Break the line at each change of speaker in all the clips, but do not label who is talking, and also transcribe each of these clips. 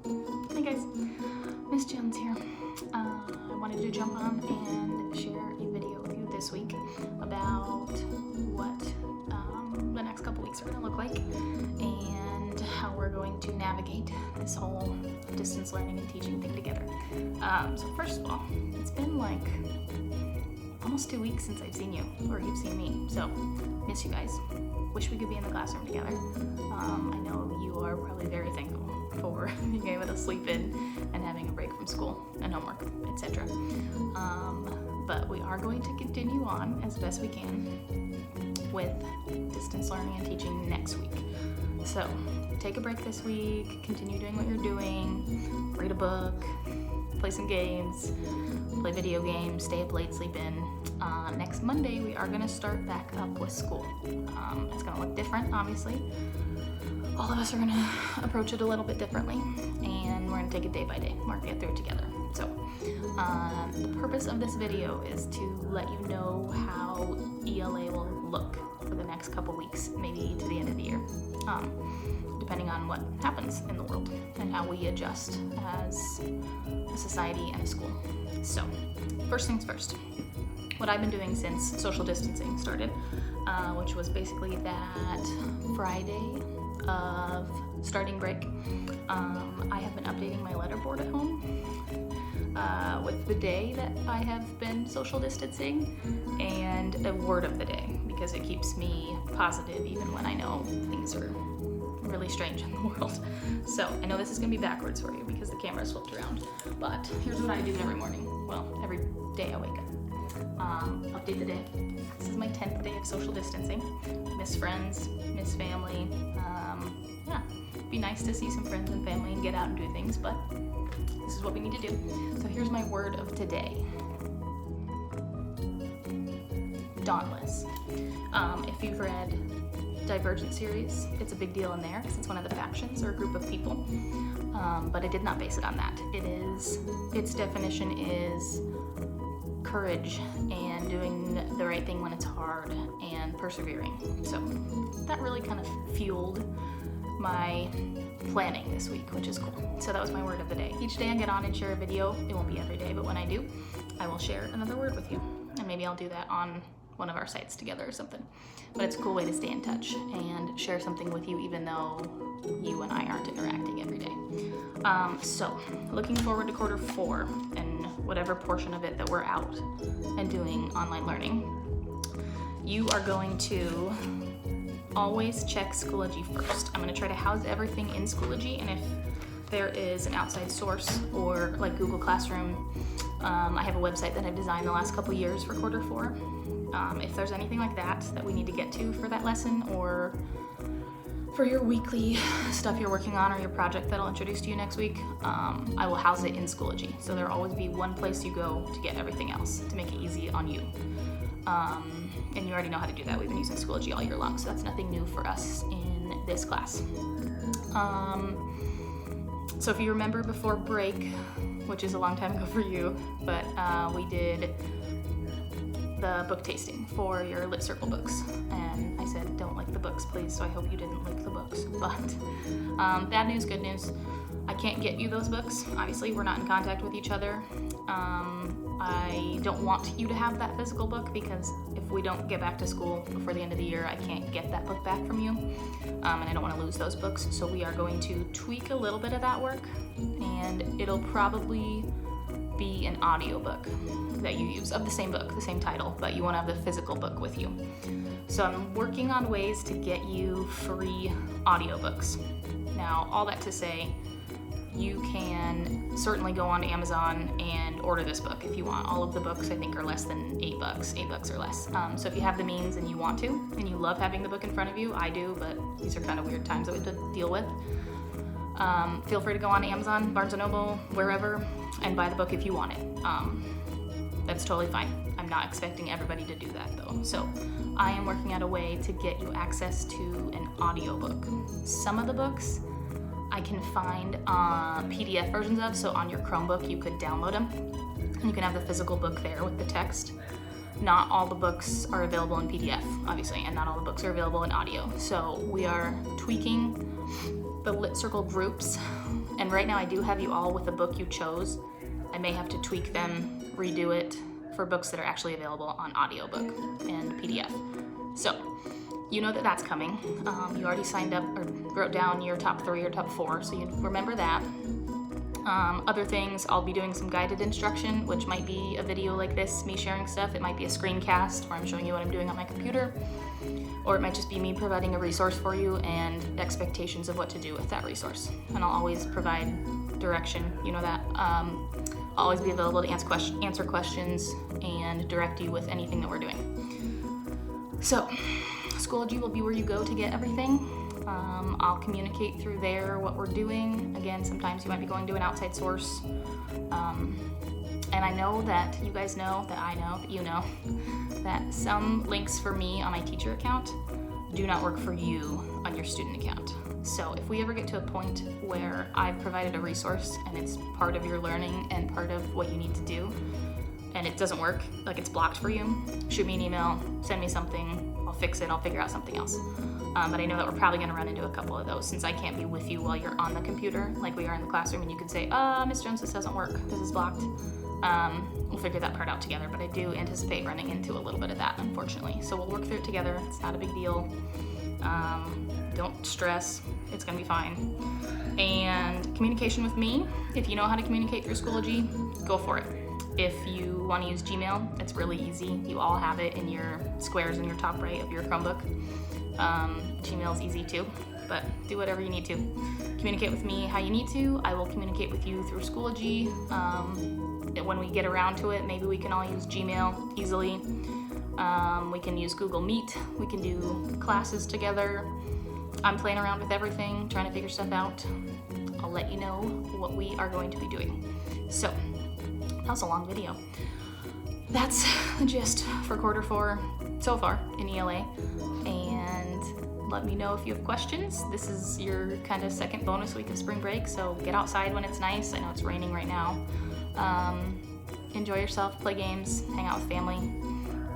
Hey guys, Miss Jones here. I wanted to jump on and share a video with you this week about what the next couple weeks are going to look like and how we're going to navigate this whole distance learning and teaching thing together. So first of all, it's been like almost 2 weeks since I've seen you, or you've seen me, so miss you guys. Wish we could be in the classroom together. I know you are probably very thankful for being able to sleep in and having a break from school and homework, etc. But we are going to continue on as best we can with distance learning and teaching next week. So take a break this week, continue doing what you're doing, read a book, play some games, play video games, stay up late, sleep in. Next Monday, we are going to start back up with school. It's going to look different, obviously. All of us are going to approach it a little bit differently, and we're going to take it day by day. We're going to get through it together. So the purpose of this video is to let you know how ELA will look for the next couple weeks, maybe to the end of the year, depending on what happens in the world and how we adjust as a society and a school. So first things first, what I've been doing since social distancing started, which was basically that Friday of starting break, I have been updating my letterboard at home with the day that I have been social distancing and a word of the day, because it keeps me positive even when I know things are really strange in the world. So I know this is going to be backwards for you because the camera's flipped around, but here's what I do every morning. Well, every day I wake up. Update the day. This is my 10th day of social distancing. Miss friends, miss family. Yeah, be nice to see some friends and family and get out and do things, but this is what we need to do. So here's my word of today. Dauntless. If you've read Divergent series, it's a big deal in there because it's one of the factions or a group of people, but it did not base it on that. Its definition is courage and doing the right thing when it's hard and persevering. So that really kind of fueled my planning this week, which is cool. So that was my word of the day. Each day I get on and share a video. It won't be every day, but when I do, I will share another word with you. And maybe I'll do that on one of our sites together or something. But it's a cool way to stay in touch and share something with you even though you and I aren't interacting every day. So looking forward to quarter 4 and whatever portion of it that we're out and doing online learning. You are going to always check Schoology first. I'm going to try to house everything in Schoology, and if there is an outside source or like Google Classroom, I have a website that I've designed the last couple years for quarter 4. If there's anything like that we need to get to for that lesson, or for your weekly stuff you're working on or your project that I'll introduce to you next week, I will house it in Schoology. So there'll always be one place you go to get everything else to make it easy on you. And you already know how to do that. We've been using Schoology all year long, so that's nothing new for us in this class. So if you remember before break, which is a long time ago for you, but we did the book tasting for your Lit Circle books, and I said don't lick the books please, so I hope you didn't lick the books. But bad news, good news, I can't get you those books. Obviously we're not in contact with each other. I don't want you to have that physical book because if we don't get back to school before the end of the year, I can't get that book back from you, and I don't want to lose those books. So we are going to tweak a little bit of that work, and it'll probably be an audiobook that you use of the same book, the same title, but you won't have the physical book with you. So I'm working on ways to get you free audiobooks. Now, all that to say, you can certainly go on Amazon and order this book if you want. All of the books I think are less than $8, $8 or less. So if you have the means and you want to, and you love having the book in front of you, I do, but these are kind of weird times that we have to deal with. Feel free to go on Amazon, Barnes & Noble, wherever, and buy the book if you want it. That's totally fine. I'm not expecting everybody to do that though. So I am working out a way to get you access to an audiobook. Some of the books I can find PDF versions of, so on your Chromebook you could download them and you can have the physical book there with the text. Not all the books are available in PDF, obviously, and not all the books are available in audio. So we are tweaking the Lit Circle groups And right now I do have you all with the book you chose. I may have to tweak them, redo it for books that are actually available on audiobook and PDF. So you know that that's coming. You already signed up or wrote down your top 3 or top 4, so you remember that. Other things, I'll be doing some guided instruction, which might be a video like this, me sharing stuff. It might be a screencast where I'm showing you what I'm doing on my computer, or it might just be me providing a resource for you and expectations of what to do with that resource. And I'll always provide direction, you know that. I'll always be available to answer questions and direct you with anything that we're doing. So, Schoology will be where you go to get everything. I'll communicate through there what we're doing. Again, sometimes you might be going to an outside source. And I know that you guys know, that I know, that you know, that some links for me on my teacher account do not work for you on your student account. So if we ever get to a point where I've provided a resource and it's part of your learning and part of what you need to do, and it doesn't work, like it's blocked for you, shoot me an email, send me something, I'll fix it, I'll figure out something else. But I know that we're probably gonna run into a couple of those since I can't be with you while you're on the computer like we are in the classroom, and you could say, Ms. Jones, this doesn't work, this is blocked. We'll figure that part out together, but I do anticipate running into a little bit of that, unfortunately. So we'll work through it together, it's not a big deal. Don't stress, it's gonna be fine. And communication with me, if you know how to communicate through Schoology, go for it. If you want to use Gmail, it's really easy. You all have it in your squares in your top right of your Chromebook. Gmail is easy too, but do whatever you need to. Communicate with me how you need to. I will communicate with you through Schoology. When we get around to it, maybe we can all use Gmail easily. We can use Google Meet. We can do classes together. I'm playing around with everything, trying to figure stuff out. I'll let you know what we are going to be doing. So, that was a long video. That's the gist for quarter 4 so far in ELA. And let me know if you have questions. This is your kind of second bonus week of spring break, so get outside when it's nice. I know it's raining right now. Enjoy yourself, play games, hang out with family.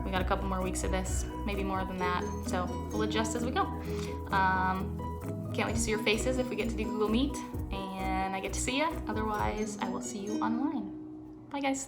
We got a couple more weeks of this, maybe more than that, so we'll adjust as we go. Can't wait to see your faces if we get to do Google Meet and I get to see you. Otherwise, I will see you online. Bye, guys.